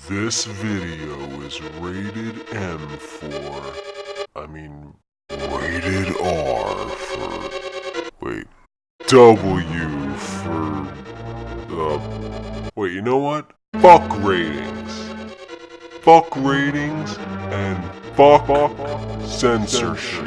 This video is rated M for, rated R for, W for, you know what? Fuck ratings. Fuck ratings and fuck censorship.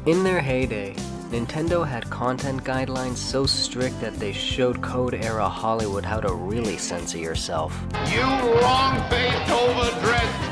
In their heyday, Nintendo had content guidelines so strict that they showed Code-era Hollywood how to really censor yourself. You long-faced, overdressed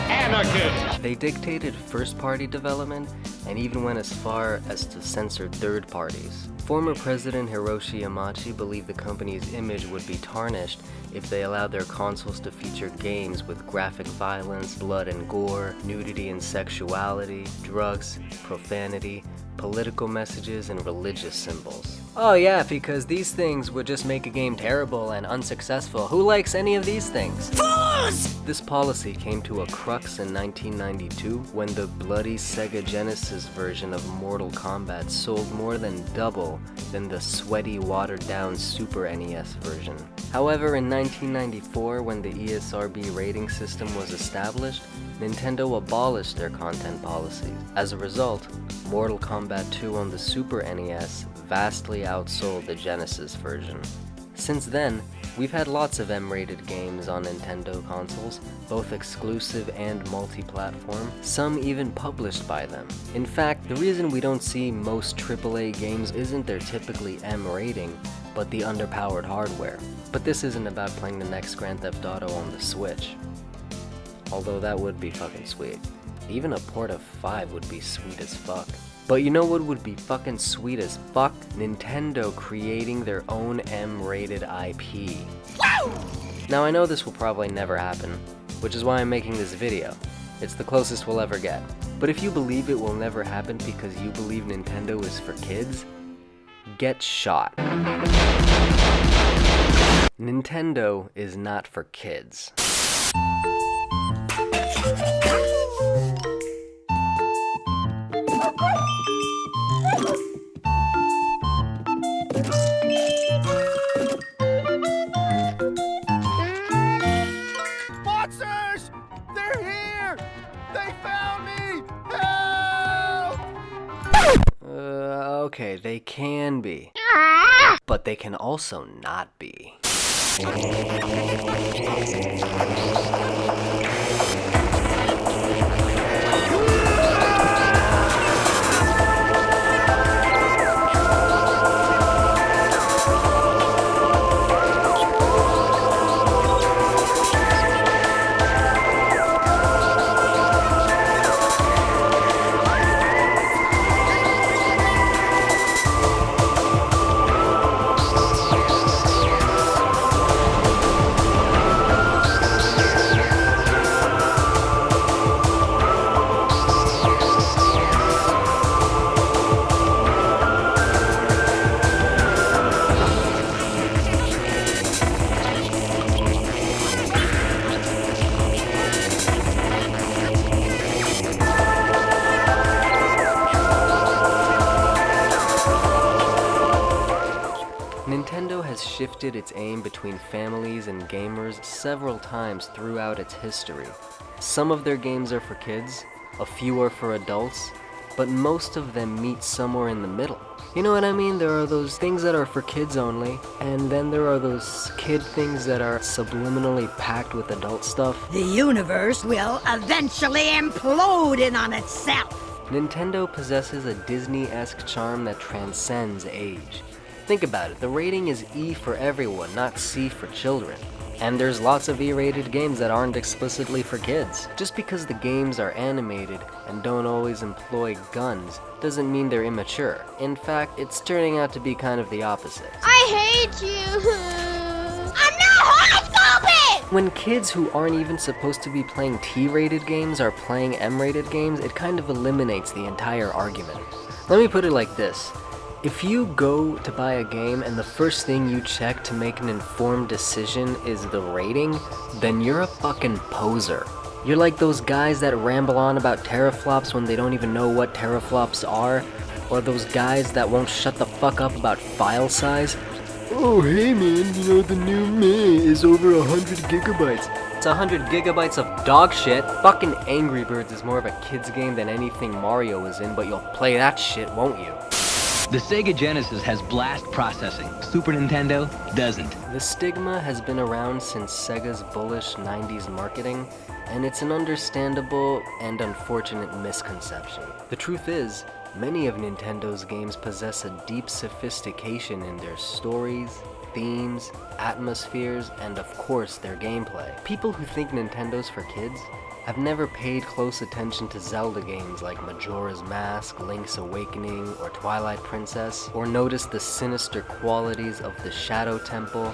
anarchist! They dictated first-party development and even went as far as to censor third parties. Former President Hiroshi Yamauchi believed the company's image would be tarnished if they allowed their consoles to feature games with graphic violence, blood and gore, nudity and sexuality, drugs, profanity, political messages, and religious symbols. Oh yeah, because these things would just make a game terrible and unsuccessful. Who likes any of these things? Fools! This policy came to a crux in 1992 when the bloody Sega Genesis version of Mortal Kombat sold more than double than the sweaty, watered-down Super NES version. However, in 1994, when the ESRB rating system was established, Nintendo abolished their content policies. As a result, Mortal Kombat 2 on the Super NES vastly outsold the Genesis version. Since then, we've had lots of M-rated games on Nintendo consoles, both exclusive and multi-platform, some even published by them. In fact, the reason we don't see most AAA games isn't their typically M rating, but the underpowered hardware. But this isn't about playing the next Grand Theft Auto on the Switch. Although that would be fucking sweet. Even a port of 5 would be sweet as fuck. But you know what would be fucking sweet as fuck? Nintendo creating their own M-rated IP. Woo! Now I know this will probably never happen, which is why I'm making this video. It's the closest we'll ever get. But if you believe it will never happen because you believe Nintendo is for kids, get shot. Nintendo is not for kids. Monsters! They're here! They found me! Help! Okay, they can be. But they can also not be. Nintendo has shifted its aim between families and gamers several times throughout its history. Some of their games are for kids, a few are for adults, but most of them meet somewhere in the middle. You know what I mean? There are those things that are for kids only, and then there are those kid things that are subliminally packed with adult stuff. The universe will eventually implode in on itself. Nintendo possesses a Disney-esque charm that transcends age. Think about it, the rating is E for everyone, not C for children. And there's lots of E-rated games that aren't explicitly for kids. Just because the games are animated and don't always employ guns doesn't mean they're immature. In fact, it's turning out to be kind of the opposite. I hate you. I'm not horoscoping! When kids who aren't even supposed to be playing T-rated games are playing M-rated games, it kind of eliminates the entire argument. Let me put it like this. If you go to buy a game and the first thing you check to make an informed decision is the rating, then you're a fucking poser. You're like those guys that ramble on about teraflops when they don't even know what teraflops are, or those guys that won't shut the fuck up about file size. Oh hey man, you know the new Meh is over 100 gigabytes. It's 100 gigabytes of dog shit. Fucking Angry Birds is more of a kid's game than anything Mario is in, but you'll play that shit, won't you? The Sega Genesis has blast processing. Super Nintendo doesn't. The stigma has been around since Sega's bullish 90s marketing, and it's an understandable and unfortunate misconception. The truth is, many of Nintendo's games possess a deep sophistication in their stories, themes, atmospheres, and of course their gameplay. People who think Nintendo's for kids have never paid close attention to Zelda games like Majora's Mask, Link's Awakening, or Twilight Princess, or noticed the sinister qualities of the Shadow Temple,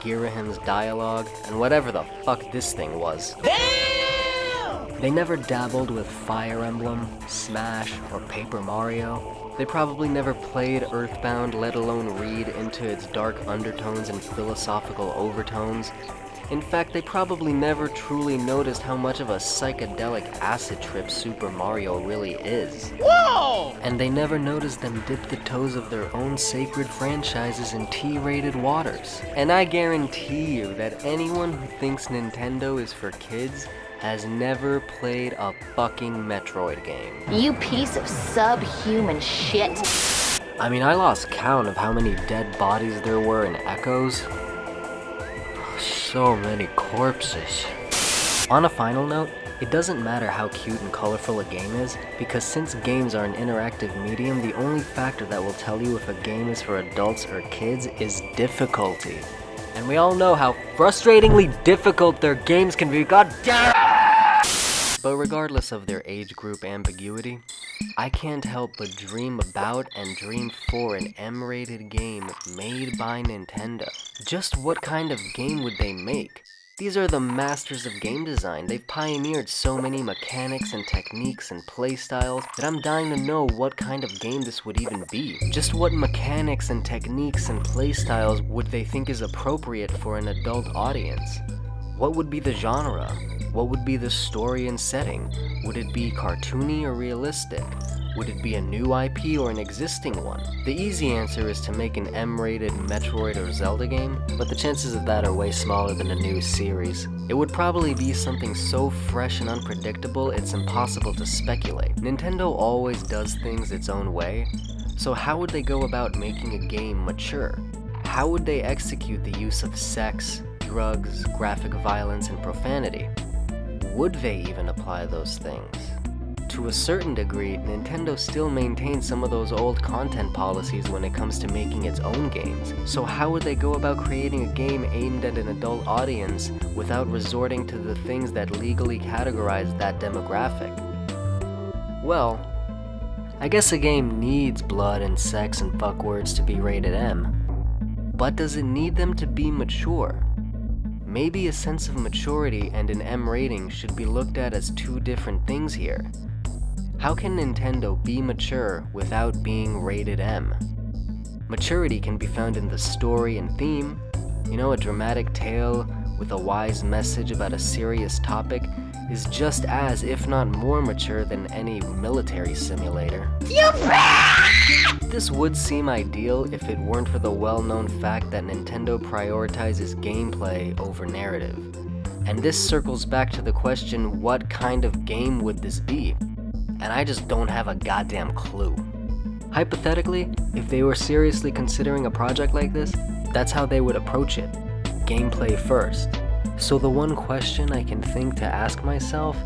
Girahim's dialogue, and whatever the fuck this thing was. Damn! They never dabbled with Fire Emblem, Smash, or Paper Mario. They probably never played Earthbound, let alone read into its dark undertones and philosophical overtones. In fact, they probably never truly noticed how much of a psychedelic acid trip Super Mario really is. Whoa! And they never noticed them dip the toes of their own sacred franchises in T-rated waters. And I guarantee you that anyone who thinks Nintendo is for kids has never played a fucking Metroid game. You piece of subhuman shit. I mean, I lost count of how many dead bodies there were in Echoes. So many corpses. On a final note, it doesn't matter how cute and colorful a game is, because since games are an interactive medium, the only factor that will tell you if a game is for adults or kids is difficulty. And we all know how frustratingly difficult their games can be, god damn it! But regardless of their age group ambiguity, I can't help but dream about and dream for an M-rated game made by Nintendo. Just what kind of game would they make? These are the masters of game design. They've pioneered so many mechanics and techniques and playstyles that I'm dying to know what kind of game this would even be. Just what mechanics and techniques and playstyles would they think is appropriate for an adult audience? What would be the genre? What would be the story and setting? Would it be cartoony or realistic? Would it be a new IP or an existing one? The easy answer is to make an M-rated Metroid or Zelda game, but the chances of that are way smaller than a new series. It would probably be something so fresh and unpredictable it's impossible to speculate. Nintendo always does things its own way, so how would they go about making a game mature? How would they execute the use of sex, drugs, graphic violence, and profanity? Would they even apply those things? To a certain degree, Nintendo still maintains some of those old content policies when it comes to making its own games. So how would they go about creating a game aimed at an adult audience without resorting to the things that legally categorize that demographic? Well, I guess a game needs blood and sex and fuck words to be rated M. But does it need them to be mature? Maybe a sense of maturity and an M rating should be looked at as two different things here. How can Nintendo be mature without being rated M? Maturity can be found in the story and theme. You know, a dramatic tale with a wise message about a serious topic is just as, if not more mature than any military simulator. This would seem ideal if it weren't for the well-known fact that Nintendo prioritizes gameplay over narrative. And this circles back to the question, what kind of game would this be? And I just don't have a goddamn clue. Hypothetically, if they were seriously considering a project like this, that's how they would approach it. Gameplay first. So the one question I can think to ask myself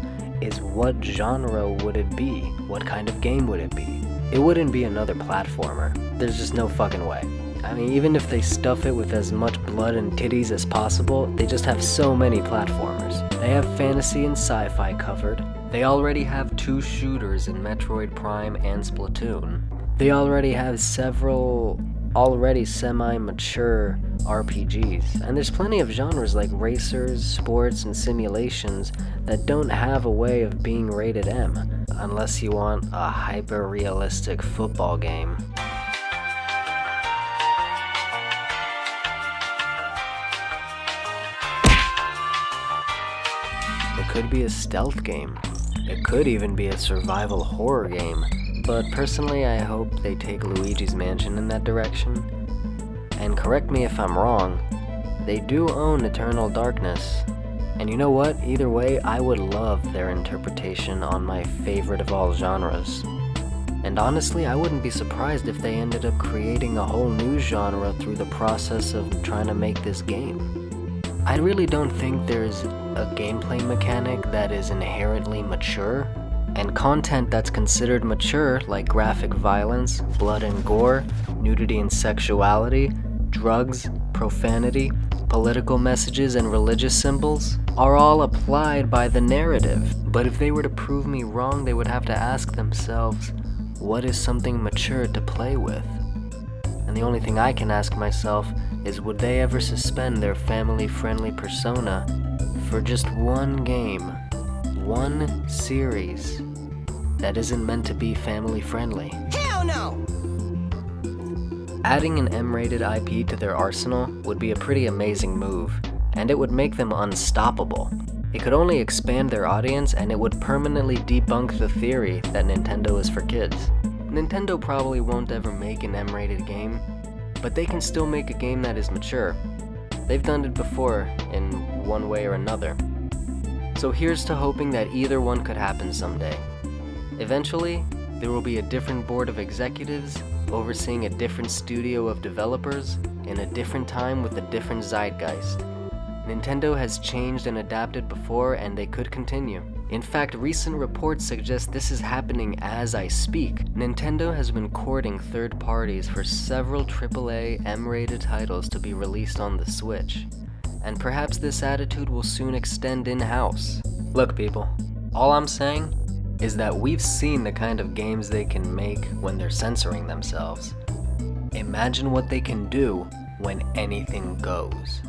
is, what genre would it be? What kind of game would it be? It wouldn't be another platformer. There's just no fucking way. I mean, even if they stuff it with as much blood and titties as possible, they just have so many platformers. They have fantasy and sci-fi covered. They already have 2 shooters in Metroid Prime and Splatoon. They already have several already semi-mature RPGs, and there's plenty of genres like racers, sports, and simulations that don't have a way of being rated M, unless you want a hyper-realistic football game. It could be a stealth game. It could even be a survival horror game. But personally, I hope they take Luigi's Mansion in that direction. And correct me if I'm wrong, they do own Eternal Darkness. And you know what? Either way, I would love their interpretation on my favorite of all genres. And honestly, I wouldn't be surprised if they ended up creating a whole new genre through the process of trying to make this game. I really don't think there's a gameplay mechanic that is inherently mature. And content that's considered mature, like graphic violence, blood and gore, nudity and sexuality, drugs, profanity, political messages, and religious symbols, are all applied by the narrative. But if they were to prove me wrong, they would have to ask themselves, what is something mature to play with? And the only thing I can ask myself is, would they ever suspend their family-friendly persona for just one game, one series that isn't meant to be family friendly? Hell no! Adding an M-rated IP to their arsenal would be a pretty amazing move, and it would make them unstoppable. It could only expand their audience, and it would permanently debunk the theory that Nintendo is for kids. Nintendo probably won't ever make an M-rated game, but they can still make a game that is mature. They've done it before in one way or another. So here's to hoping that either one could happen someday. Eventually, there will be a different board of executives overseeing a different studio of developers in a different time with a different zeitgeist. Nintendo has changed and adapted before, and they could continue. In fact, recent reports suggest this is happening as I speak. Nintendo has been courting third parties for several AAA M-rated titles to be released on the Switch. And perhaps this attitude will soon extend in-house. Look people, all I'm saying is that we've seen the kind of games they can make when they're censoring themselves. Imagine what they can do when anything goes.